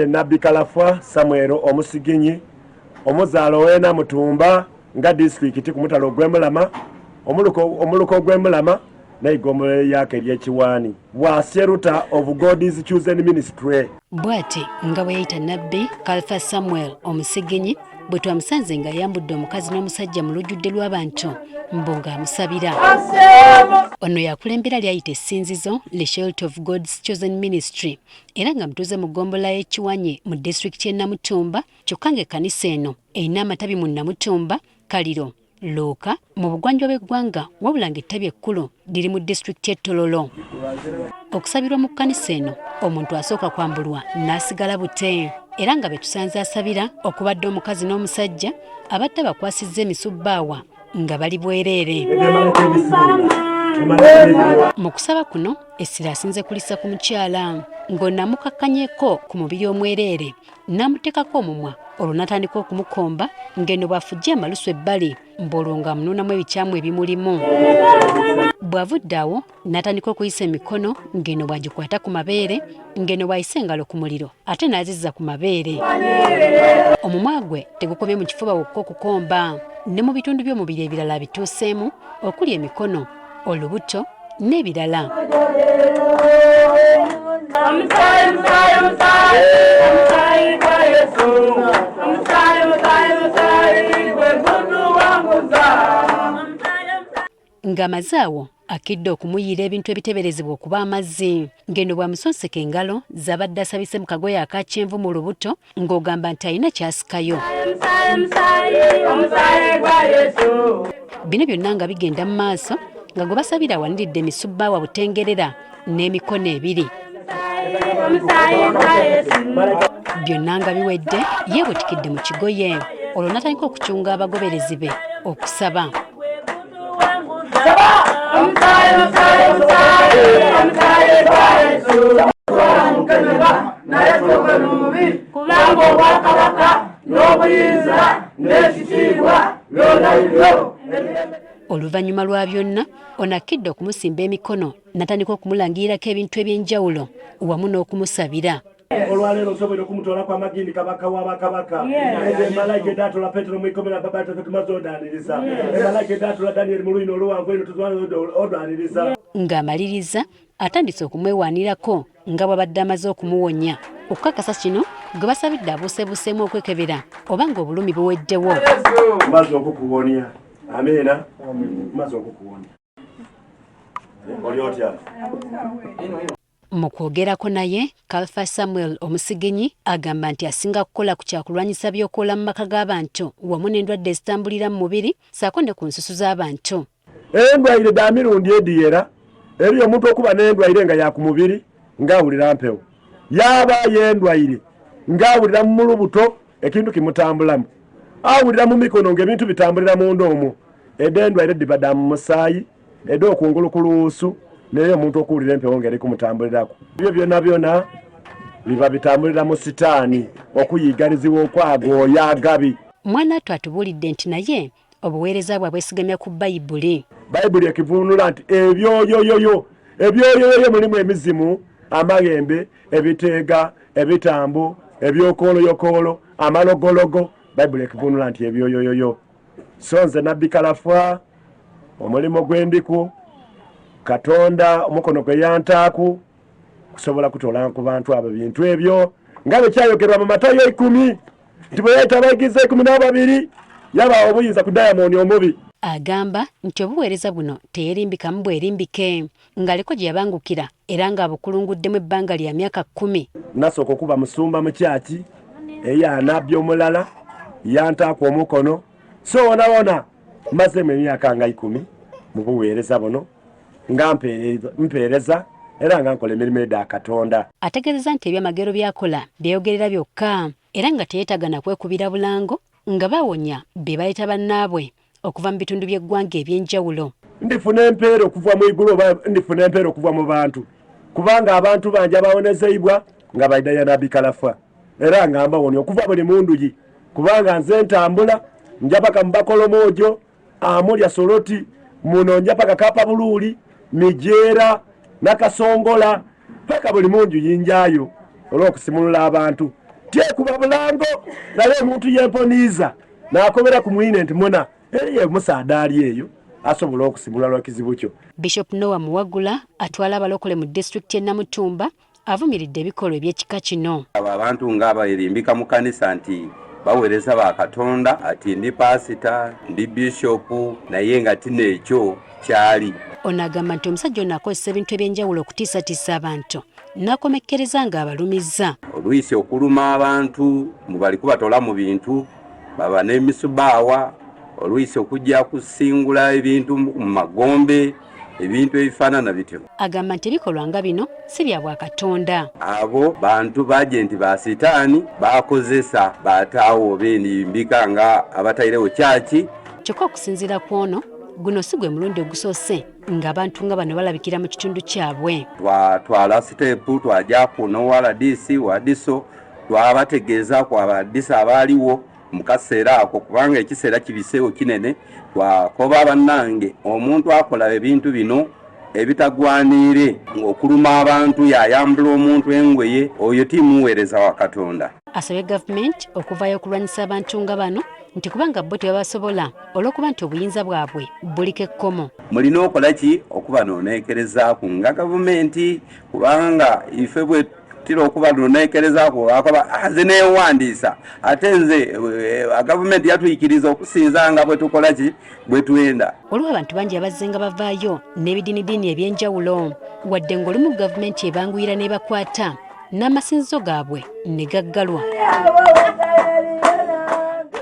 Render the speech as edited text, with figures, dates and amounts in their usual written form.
Nabbi Kalafwa Samuel Omusiginyi omuzaalo w'ena Mutumba nga district ku mutalo gw'Emulama omuluko gw'Emulama n'eigomero lyake ery'Ekiwaani bw'aseruta of God's chosen ministry. Bw'ati nga bwe yayita Nabbi Kalafwa Samuel Omusiginyi bwe twamusanze nga yambudde omukazi n'omusajja mu lujjudde lw'abantu mbu ng'amusabira. Ono yakulembera lyayita essinzizo Le Shelter of God's Chosen Ministry era nga mutuuze mu ggombolola y'Ekiwanye mu disitulikiti y'e Namutumba kyokka ng'ekkanisa eno erina amatabi mu Namutumba, Kaliro, Looka mu bugwanjuba bw'eggwanga wabula ng'ettabi ekkulu liri mu disitulikiti y'e Tororo. Okusabirwa mu kkanisa eno omuntu asooka kwambulwa n'asigala bute era nga be tusanze asabira okubadde omukazi n'omusajja abadde bakwasizza emisubbaawa nga bali bwereere. Mu kusaba kuno essira asinze kulisa ku mukyala ng'onamukakkanyeeko ku mubiri omwereere n'amuteekako omumwa olwo n'atandika okumukomba ng'eno bw'afujja amalusu ebbali mb'olwo ng'amunuunamu ebikyamu ebimulimu. Bw'avudde awo n'atandika okuyisa emikono ng'eno bw'agikwata ku mabeere ng'eno bw'ayisa engalo ku muliro ate n'azizza ku mabeere. Omumwa gwe tegukomye mu kifuba wokka okukomba ne mu bitundu by'omubiri ebirala bituuseemu okuli emikono, olubuto n'ebirala. Ng'amaze awo akidde okumuyiira ebintu ebiteeberezebwa okuba amazzi ng'eno bw'amusonseka engalo z'abadde asabise mu kagoye aka kyenvu mu lubuto ng'ogamba nti alina kyasikayo. Bino byonna nga bigenda mu maaso nga gwe basabira awaniridde emisubbaawa butengerera n'emikono ebiri. Byonna nga biwedde yeebuutikidde mu kigoye olwo n'atandika okucunga abagoberezi be okusaba. Oluvannyuma lwa byonna ono akidde okumusimba emikono n'atandika okumulangirirako ebintu eby'enjawulo wamu n'okumusabira. Olwaleero osobola okumutwala kwa Magindi kabaka w'abakabaka emalayika edaatola Petero mu ikomera Babata tumaze oddaaniriza emalayika edaatola Daniel mu luyino oluwanvu eno tumaze oddaaniriza. Ng'amaliriza atandise okumwewaanirako nga bw'abadde amaze okumuwonya okukakasa kino gwe basabidde abuusebuuseemu okwekebera oba ng'obulumi buweddewo. Maze okukuwonya. Amina. Maze okukuwonya. Oli otya? Mu kwogerako naye Kalafwa Samuel Omusiginyi agamba nti asinga kukola ku kyakulwanyisa by'okwola mu maka g'abantu wamu n'endwadde ezitambulira mu mubiri ssaako ne ku nsusu z'abantu. Endwaire dda mirundi ediyera eri omuntu okuba n'endwaire nga ya ku mubiri ng'awulira mpewo yabaayo endwaire ng'awulira mu lubuto ekintu kimutambulamu awulira mu mikono ng'ebintu bitambulira munda omwo edda endwaire dibadda mu musaayi edda okungulu ku luusu naye omuntu okuwulira empewo ng'eri kumutambulirako ebyo byonna biba bitambulira mu sitaani okuyigarizibwa okwagooya agabi. Mwana attu atubuulidde nti naye obuweereza bwe abwesigamya ku Bayibuli. Bayibuli ekivunula nti ebyoyoyoyo mulimu emizimu, amagembe, ebiteega, ebitambo, ebyokooloyokoolo, amalogologo. Bayibuli ekivunula nti ebyoyoyoyo. So nze Nabbi Kalafwa omulimu gw'endiku Katonda omukono gwe yantaaku kusobola kutoola ku bantu abo bintu ebyo nga bwe kyayogerwa mu Matayo 10 nti bwe yayita abayigirizwa 12 yabaawo obuyinza ku Diamond omubi. Agamba nti obuweereza buno teyerimbikamu bwerimbike ng'aliko gye yabangukira era ng'abukulunguddemu ebbanga lya myaka 10. Nasooka okuba musumba mu kyaki eyanabbi omulala yantaaku omukono so wona mazemu emyaka nga 10 mu buweereza buno nga mpeereza era nga nkola emirimu edda Katonda. Ategeezezza nti ebyamagero byakola byeyogerera byokka era nga teyeetagana kwekubira bulango nga bawonya be bayita bannaabwe okuva mu bitundu by'eggwanga eby'enjawulo. Ndifuna empeera okuva mu igulu oba ndifuna empeera okuva mu bantu kubanga abantu bangi abawonezebwa nga bayita ya Nabbi Kalafwa era nga mbawonya okuva buli mundugi kubanga nze ntambula njapaka mu Bakolomoojo Amulya Soroti muno njapaka Kapa Buluuli Mijeera Nakasongola paka buli munju yinjayo olw'okusimulula abantu tyekuba bulango naye omuntu yemponiiza n'akobera ku mwine nti muna ye musaada ali eyo asobola okusimula lwa kizibu kyo. Bishop Noah Muwagula atwala abalokole mu disitulikiti y'e Namutumba avumiridde ebikolwa eby'ekika kino. Abantu ng'abayirimbika mu kanisa nti baweereza ba Katonda ati ndi pasita ndi bishopu naye nga tina ekyo kyali. Ono agamba nti omusajja ono akozesa ebintu eby'enjawulo okutiisatiisa abantu n'akomekkereza ng'abalumizza. Olwisi okuluma abantu mubali kubatola mu bintu baba n'emisubaawa olwisi okujja kusingula ebintu mu magombe ebintu ebifaanana bityo. Agamba nti ebikolwa nga bino si bya Bwakatonda. Abo bantu bajenti ba sitaani bakozesa bataawo b'endimbika nga abatairewo kyaki. Kyokka okusinziira ku ono guno si gwe mulundi ogusoose ng'abantu nga bano balabikira mu kitundu kyabwe. Twatwala siteepu twajja kuno waladisi wadiso twabategeeza ku abadisi abaaliwo mu kaseera ako kubanga ekiseera kibiseewo kinene twakoba bannange omuntu akola ebintu bino ebitagwanire ng'okuluma abantu yayambula omuntu engoye oyo timuweereza wa Katonda. Asabye gavumenti okuvaayo okulwanyisa abantu nga bano nti kubanga bo tebabasobola olw'okuba nti obuyinza bwabwe buliko ekkomo. Mulina okola ki okubanooneekerezaaku nga gavumenti kubanga ife bwe tira okubanooneekerezaaku akoba zineewandiisa ate nze gavumenti yatuyikiriza okusinza nga bwe tukola ki bwe twenda. Olwo abantu bangi abazze nga bavaayo n'ebidiinidiini eby'enjawulo wadde ng'olumu gavumenti ebanguyira n'ebakwata n'amasinzizo gaabwe ne gaggalwa.